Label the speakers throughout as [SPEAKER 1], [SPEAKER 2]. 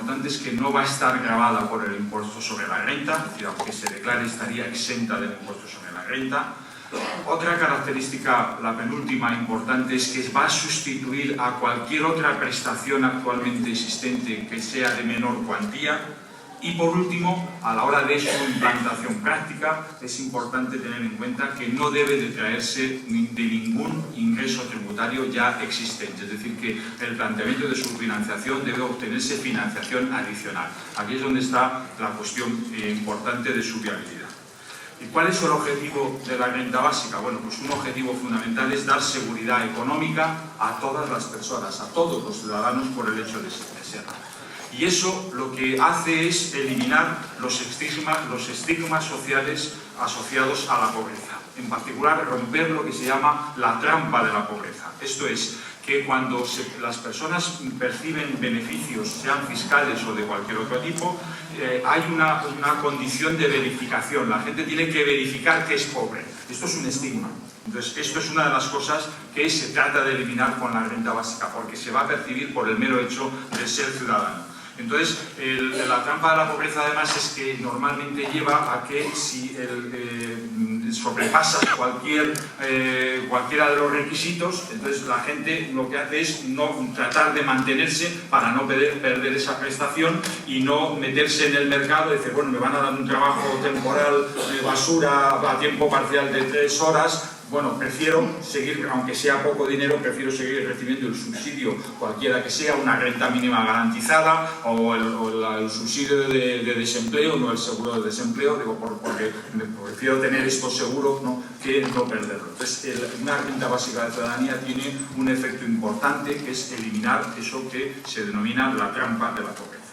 [SPEAKER 1] importante es que no va a estar gravada por el impuesto sobre la renta, es decir, aunque se declare estaría exenta del impuesto sobre la renta. Otra característica, la penúltima importante, es que va a sustituir a cualquier otra prestación actualmente existente que sea de menor cuantía. Y por último, a la hora de su implantación práctica, es importante tener en cuenta que no debe de traerse de ningún ingreso tributario ya existente. Es decir, que el planteamiento de su financiación debe obtenerse financiación adicional. Aquí es donde está la cuestión importante de su viabilidad. ¿Y cuál es el objetivo de la renta básica? Bueno, pues un objetivo fundamental es dar seguridad económica a todas las personas, a todos los ciudadanos por el hecho de serlo. Y eso lo que hace es eliminar los estigmas sociales asociados a la pobreza. En particular, romper lo que se llama la trampa de la pobreza. Esto es, que cuando las personas perciben beneficios, sean fiscales o de cualquier otro tipo, hay una condición de verificación. La gente tiene que verificar que es pobre. Esto es un estigma. Entonces, esto es una de las cosas que se trata de eliminar con la renta básica, porque se va a percibir por el mero hecho de ser ciudadano. Entonces, la trampa de la pobreza además es que normalmente lleva a que si sobrepasas cualquiera de los requisitos, entonces la gente lo que hace es no tratar de mantenerse para no perder esa prestación y no meterse en el mercado y decir, bueno, me van a dar un trabajo temporal de basura a tiempo parcial de 3 horas, bueno, prefiero seguir, aunque sea poco dinero, prefiero seguir recibiendo el subsidio, cualquiera que sea, una renta mínima garantizada o el subsidio de desempleo, no el seguro de desempleo, digo, porque prefiero tener esto seguro, ¿no?, que no perderlo. Entonces, una renta básica de ciudadanía tiene un efecto importante, que es eliminar eso que se denomina la trampa de la pobreza.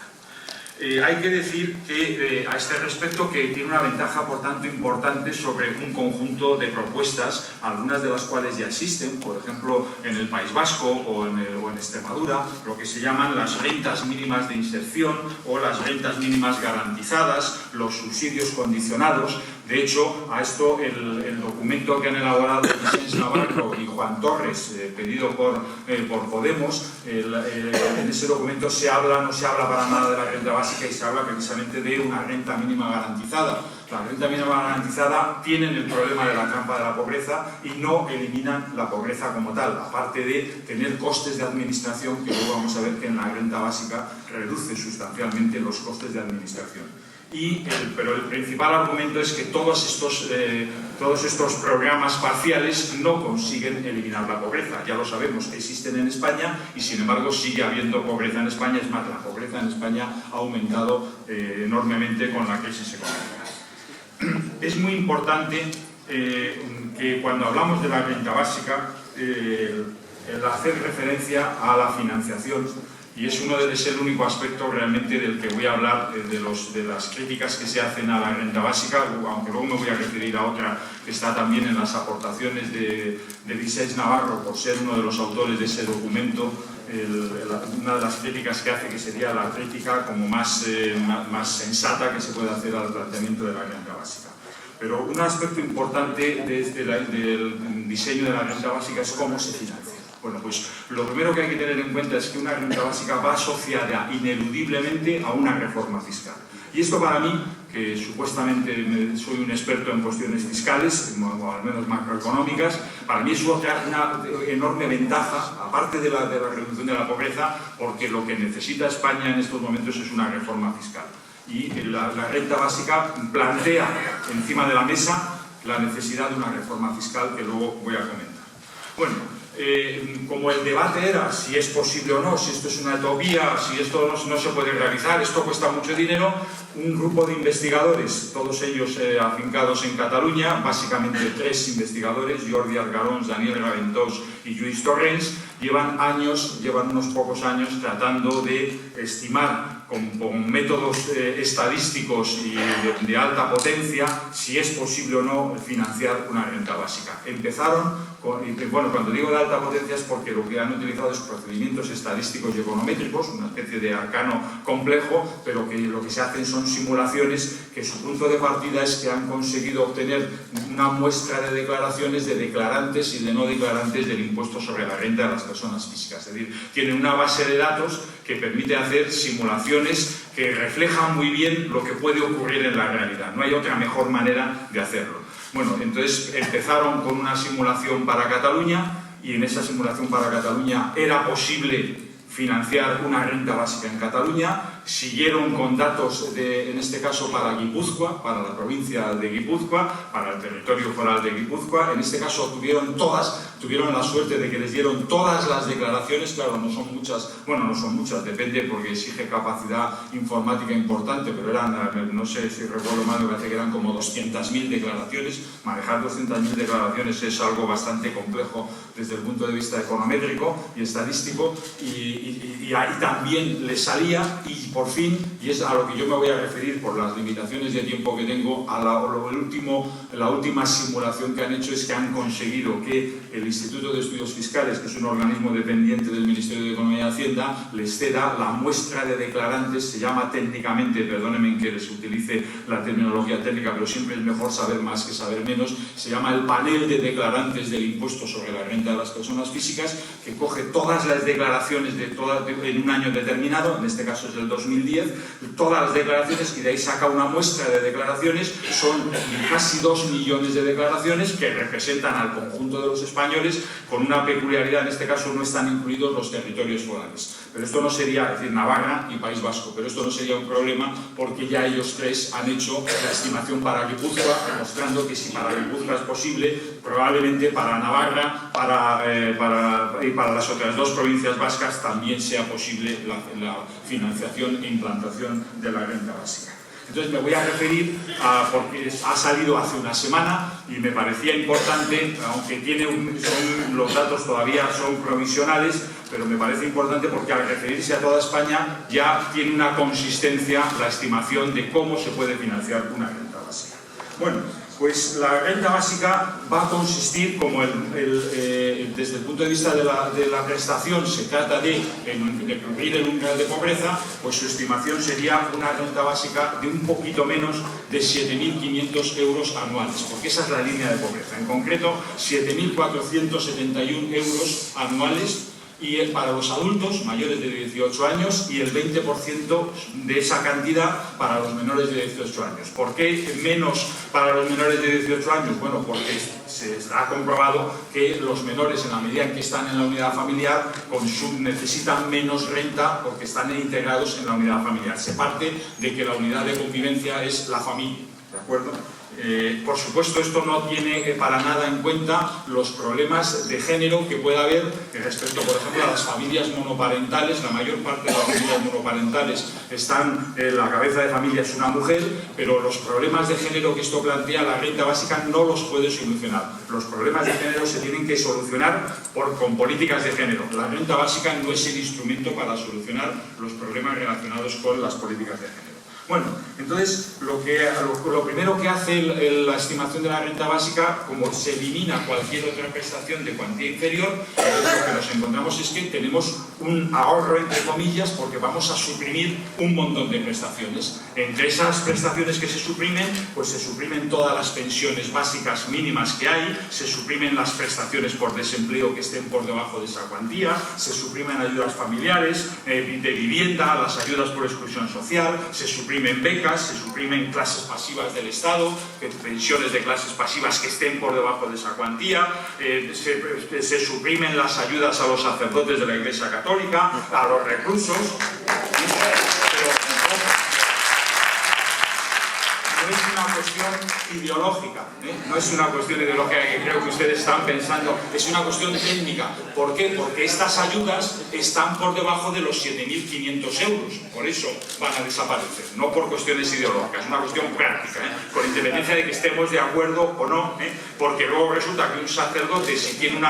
[SPEAKER 1] Hay que decir que a este respecto que tiene una ventaja, por tanto, importante sobre un conjunto de propuestas, algunas de las cuales ya existen, por ejemplo, en el País Vasco o en Extremadura, lo que se llaman las rentas mínimas de inserción o las rentas mínimas garantizadas, los subsidios condicionados. De hecho, a esto el documento que han elaborado Vicens Navarro y Juan Torres, pedido por Podemos, en ese documento no se habla para nada de la renta básica y se habla precisamente de una renta mínima garantizada. La renta mínima garantizada tienen el problema de la trampa de la pobreza y no eliminan la pobreza como tal, aparte de tener costes de administración, que luego vamos a ver que en la renta básica reduce sustancialmente los costes de administración. Pero el principal argumento es que todos estos programas parciales no consiguen eliminar la pobreza. Ya lo sabemos, existen en España y sin embargo sigue habiendo pobreza en España. Es más, la pobreza en España ha aumentado enormemente con la crisis económica. Es muy importante que cuando hablamos de la renta básica, el hacer referencia a la financiación. Y es el único aspecto realmente del que voy a hablar, de las críticas que se hacen a la renta básica, aunque luego me voy a referir a otra que está también en las aportaciones de Vicens Navarro, por ser uno de los autores de ese documento. Una de las críticas que hace, que sería la crítica como más sensata que se puede hacer al planteamiento de la renta básica. Pero un aspecto importante del diseño de la renta básica es cómo se financia. Bueno, pues lo primero que hay que tener en cuenta es que una renta básica va asociada ineludiblemente a una reforma fiscal. Y esto para mí, que supuestamente soy un experto en cuestiones fiscales, o al menos macroeconómicas, para mí es una enorme ventaja, aparte de la reducción de la pobreza, porque lo que necesita España en estos momentos es una reforma fiscal. Y la renta básica plantea encima de la mesa la necesidad de una reforma fiscal que luego voy a comentar. Bueno, como el debate era si es posible o no, si esto es una utopía, si esto no se puede realizar, esto cuesta mucho dinero, un grupo de investigadores, todos ellos afincados en Cataluña, básicamente 3 investigadores, Jordi Argarons, Daniel Raventós y Lluís Torrens, llevan unos pocos años tratando de estimar con métodos estadísticos y de alta potencia si es posible o no financiar una renta básica. Empezaron Bueno, cuando digo de alta potencia es porque lo que han utilizado es procedimientos estadísticos y econométricos, una especie de arcano complejo, pero que lo que se hacen son simulaciones que su punto de partida es que han conseguido obtener una muestra de declaraciones de declarantes y de no declarantes del impuesto sobre la renta de las personas físicas. Es decir, tienen una base de datos que permite hacer simulaciones que reflejan muy bien lo que puede ocurrir en la realidad. No hay otra mejor manera de hacerlo. Bueno, entonces empezaron con una simulación para Cataluña y en esa simulación para Cataluña era posible financiar una renta básica en Cataluña. Siguieron con datos, en este caso para Guipúzcoa, para la provincia de Guipúzcoa, para el territorio foral de Guipúzcoa. En este caso tuvieron la suerte de que les dieron todas las declaraciones. Claro, no son muchas, bueno, no son muchas, depende porque exige capacidad informática importante, pero eran, no sé si recuerdo mal, me parece que eran como 200.000 declaraciones. Manejar 200.000 declaraciones es algo bastante complejo desde el punto de vista econométrico y estadístico, y ahí también les salía, y por fin, y es a lo que yo me voy a referir por las limitaciones de tiempo que tengo, a la última simulación que han hecho es que han conseguido que el Instituto de Estudios Fiscales, que es un organismo dependiente del Ministerio de Economía y Hacienda, les ceda la muestra de declarantes. Se llama técnicamente, perdónenme que les utilice la terminología técnica, pero siempre es mejor saber más que saber menos, se llama el panel de declarantes del impuesto sobre la renta de las personas físicas, que coge todas las declaraciones en un año determinado, en este caso es el 2010, todas las declaraciones, y de ahí saca una muestra de declaraciones. Son casi 2 millones de declaraciones que representan al conjunto de los españoles, con una peculiaridad: en este caso no están incluidos los territorios forales. Pero esto no sería, es decir, Navarra y País Vasco, pero esto no sería un problema porque ya ellos tres han hecho la estimación para Guipúzcoa, demostrando que si para Guipúzcoa es posible, probablemente para Navarra y para las otras dos provincias vascas también sea posible la financiación e implantación de la renta básica. Entonces me voy a referir porque ha salido hace una semana y me parecía importante, aunque los datos todavía son provisionales, pero me parece importante porque al referirse a toda España ya tiene una consistencia la estimación de cómo se puede financiar una renta básica. Bueno, pues la renta básica va a consistir, como desde el punto de vista de la prestación se trata de cubrir el umbral de pobreza, pues su estimación sería una renta básica de un poquito menos de 7.500 euros anuales, porque esa es la línea de pobreza. En concreto, 7.471 euros anuales, y para los adultos mayores de 18 años y el 20% de esa cantidad para los menores de 18 años. ¿Por qué menos para los menores de 18 años? Bueno, porque se ha comprobado que los menores, en la medida en que están en la unidad familiar, necesitan menos renta porque están integrados en la unidad familiar. Se parte de que la unidad de convivencia es la familia, ¿de acuerdo? Por supuesto, esto no tiene para nada en cuenta los problemas de género que pueda haber respecto, por ejemplo, a las familias monoparentales. La mayor parte de las familias monoparentales están, la cabeza de familia es una mujer, pero los problemas de género que esto plantea la renta básica no los puede solucionar. Los problemas de género se tienen que solucionar con políticas de género. La renta básica no es el instrumento para solucionar los problemas relacionados con las políticas de género. Bueno, entonces lo primero que hace la estimación de la renta básica, como se elimina cualquier otra prestación de cuantía inferior, lo que nos encontramos es que tenemos un ahorro, entre comillas, porque vamos a suprimir un montón de prestaciones. Entre esas prestaciones que se suprimen, pues se suprimen todas las pensiones básicas mínimas que hay, se suprimen las prestaciones por desempleo que estén por debajo de esa cuantía, se suprimen ayudas familiares, de vivienda, las ayudas por exclusión social, se suprimen becas, se suprimen clases pasivas del Estado, pensiones de clases pasivas que estén por debajo de esa cuantía, se suprimen las ayudas a los sacerdotes de la Iglesia Católica, a los reclusos. No es una cuestión ideológica, no es una cuestión ideológica que creo que ustedes están pensando, es una cuestión técnica. ¿Por qué? Porque estas ayudas están por debajo de los 7.500 euros, por eso van a desaparecer, no por cuestiones ideológicas, es una cuestión práctica, con independencia de que estemos de acuerdo o no, porque luego resulta que un sacerdote, si tiene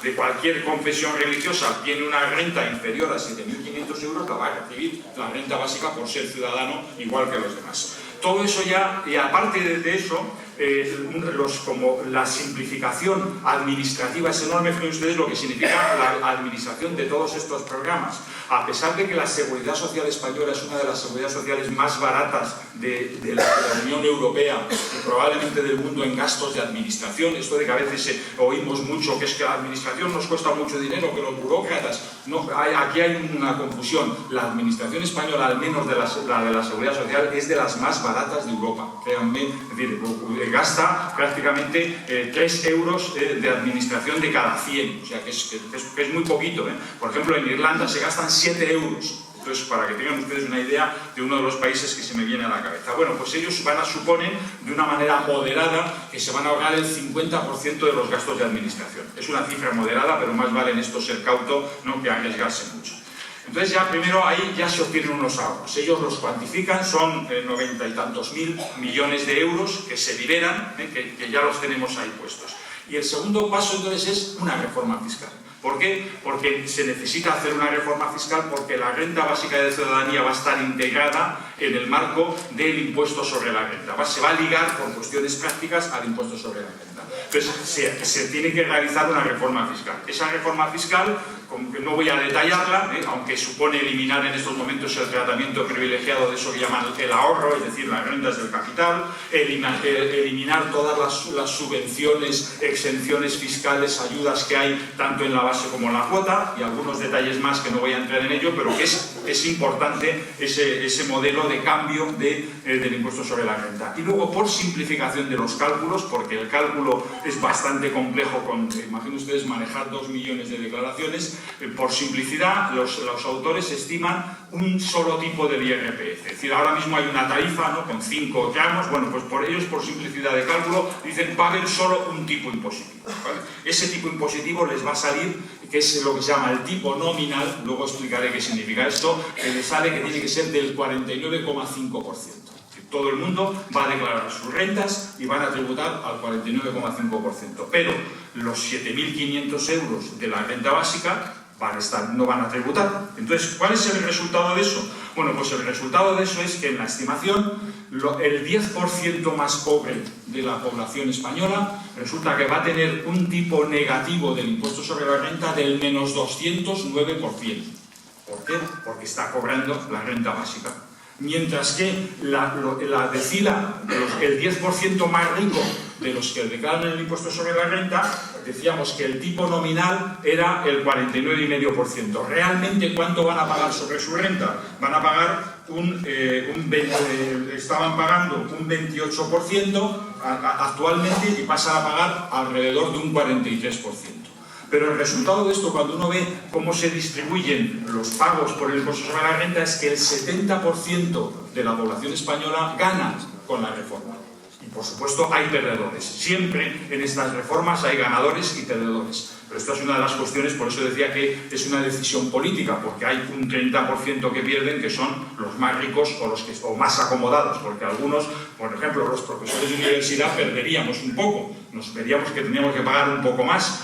[SPEAKER 1] de cualquier confesión religiosa, tiene una renta inferior a 7.500 euros, la va a recibir la renta básica por ser ciudadano igual que los demás. Todo eso ya, y aparte de eso, como la simplificación administrativa es enorme. Fíjense ustedes lo que significa la administración de todos estos programas. A pesar de que la Seguridad Social española es una de las seguridades sociales más baratas de la Unión Europea y probablemente del mundo en gastos de administración, esto de que a veces oímos mucho que es que la administración nos cuesta mucho dinero, que los burócratas, no, aquí hay una confusión. La administración española, al menos la de la Seguridad Social, es de las más baratas de Europa, créanme. Es decir, gasta prácticamente 3 euros de administración de cada 100, o sea que es muy poquito, ¿eh? Por ejemplo, en Irlanda se gastan 7 euros. Entonces, para que tengan ustedes una idea de uno de los países que se me viene a la cabeza. Bueno, pues ellos suponen de una manera moderada que se van a ahorrar el 50% de los gastos de administración. Es una cifra moderada, pero más vale en esto ser cauto, no que arriesgarse mucho. Entonces ya primero ahí ya se obtienen unos ahorros. Ellos los cuantifican, son 90 y tantos mil millones de euros que se liberan, que ya los tenemos ahí puestos. Y el segundo paso entonces es una reforma fiscal. ¿Por qué? Porque se necesita hacer una reforma fiscal porque la renta básica de ciudadanía va a estar integrada en el marco del impuesto sobre la renta. Se va a ligar por cuestiones prácticas al impuesto sobre la renta. Entonces se tiene que realizar una reforma fiscal. Esa reforma fiscal, no voy a detallarla, aunque supone eliminar en estos momentos el tratamiento privilegiado de eso que llaman el ahorro, es decir, las rentas del capital, eliminar todas las subvenciones, exenciones fiscales, ayudas que hay tanto en la base como en la cuota, y algunos detalles más que no voy a entrar en ello, pero que es importante ese modelo de cambio del impuesto sobre la renta. Y luego, por simplificación de los cálculos, porque el cálculo es bastante complejo, imaginen ustedes manejar 2 millones de declaraciones, por simplicidad los autores estiman un solo tipo del IRPF. Es decir, ahora mismo hay una tarifa, ¿no?, con 5 tramos. Bueno, pues por ellos, por simplicidad de cálculo, dicen paguen solo un tipo impositivo, ¿vale? Ese tipo impositivo les va a salir, que es lo que se llama el tipo nominal, luego explicaré qué significa esto, que les sale que tiene que ser del 49,5%. Todo el mundo va a declarar sus rentas y van a tributar al 49,5%. Pero los 7.500 euros de la renta básica no van a tributar. Entonces, ¿cuál es el resultado de eso? Bueno, pues el resultado de eso es que en la estimación el 10% más pobre de la población española resulta que va a tener un tipo negativo del impuesto sobre la renta del menos 209%. ¿Por qué? Porque está cobrando la renta básica. Mientras que la decila, el 10% más rico de los que declaran el impuesto sobre la renta, decíamos que el tipo nominal era el 49,5%. ¿Realmente cuánto van a pagar sobre su renta? Van a pagar estaban pagando un 28% actualmente y pasan a pagar alrededor de un 43%. Pero el resultado de esto, cuando uno ve cómo se distribuyen los pagos por el impuesto sobre la renta, es que el 70% de la población española gana con la reforma. Y por supuesto hay perdedores. Siempre en estas reformas hay ganadores y perdedores. Pero esta es una de las cuestiones, por eso decía que es una decisión política, porque hay un 30% que pierden, que son los más ricos o más acomodados, porque algunos, por ejemplo, los profesores de universidad perderíamos un poco, nos veríamos que teníamos que pagar un poco más,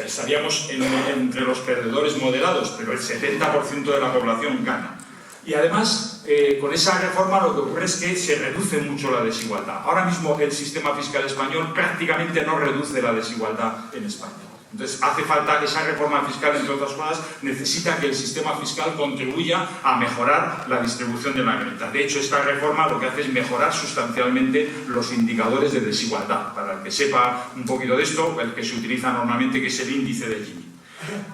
[SPEAKER 1] estaríamos entre los perdedores moderados, pero el 70% de la población gana. Y además, con esa reforma lo que ocurre es que se reduce mucho la desigualdad. Ahora mismo el sistema fiscal español prácticamente no reduce la desigualdad en España. Entonces hace falta esa reforma fiscal, entre otras cosas, necesita que el sistema fiscal contribuya a mejorar la distribución de la renta. De hecho, esta reforma lo que hace es mejorar sustancialmente los indicadores de desigualdad. Para el que sepa un poquito de esto, el que se utiliza normalmente, que es el índice de Gini.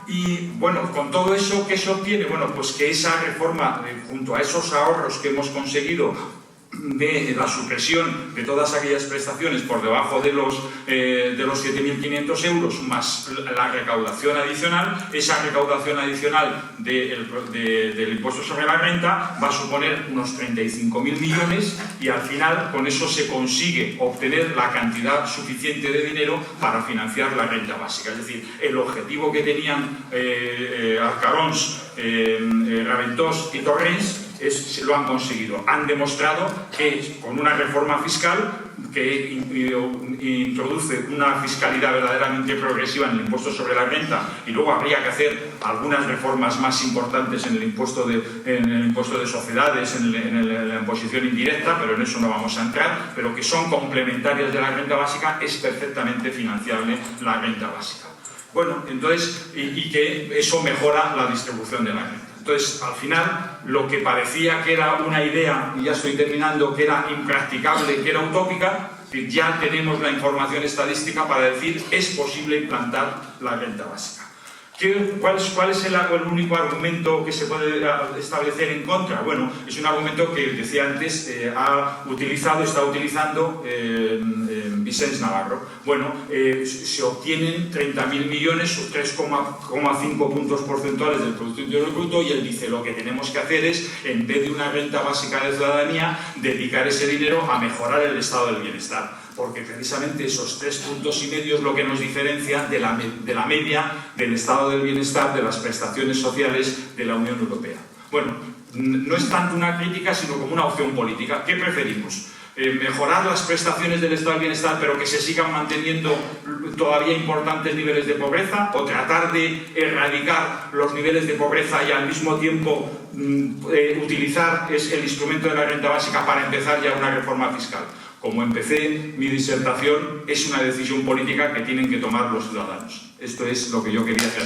[SPEAKER 1] Y bueno, con todo eso, ¿qué se obtiene? Bueno, pues que esa reforma, junto a esos ahorros que hemos conseguido de la supresión de todas aquellas prestaciones por debajo de los 7.500 euros, más la recaudación adicional, esa recaudación adicional del impuesto sobre la renta va a suponer unos 35.000 millones y al final con eso se consigue obtener la cantidad suficiente de dinero para financiar la renta básica. Es decir, el objetivo que tenían Arcarons, Raventós y Torrens lo han conseguido. Han demostrado que con una reforma fiscal que introduce una fiscalidad verdaderamente progresiva en el impuesto sobre la renta, y luego habría que hacer algunas reformas más importantes en el impuesto de sociedades, en la imposición indirecta, pero en eso no vamos a entrar, pero que son complementarias de la renta básica, es perfectamente financiable la renta básica. Bueno, entonces, y que eso mejora la distribución de la renta. Entonces, al final, lo que parecía que era una idea, y ya estoy terminando, que era impracticable, que era utópica, ya tenemos la información estadística para decir es posible implantar la renta básica. ¿Cuál es el único argumento que se puede establecer en contra? Bueno, es un argumento que decía antes, está utilizando Vicens Navarro. Bueno, se obtienen 30.000 millones o 3,5 puntos porcentuales del Producto Interior Bruto, y él dice lo que tenemos que hacer es, en vez de una renta básica de ciudadanía, dedicar ese dinero a mejorar el estado del bienestar. Porque precisamente esos 3,5 puntos es lo que nos diferencia de la media del estado del bienestar de las prestaciones sociales de la Unión Europea. Bueno, no es tanto una crítica, sino como una opción política. ¿Qué preferimos? ¿Mejorar las prestaciones del estado del bienestar pero que se sigan manteniendo todavía importantes niveles de pobreza? ¿O tratar de erradicar los niveles de pobreza y al mismo tiempo utilizar el instrumento de la renta básica para empezar ya una reforma fiscal? Como empecé mi disertación, es una decisión política que tienen que tomar los ciudadanos. Esto es lo que yo quería hacer.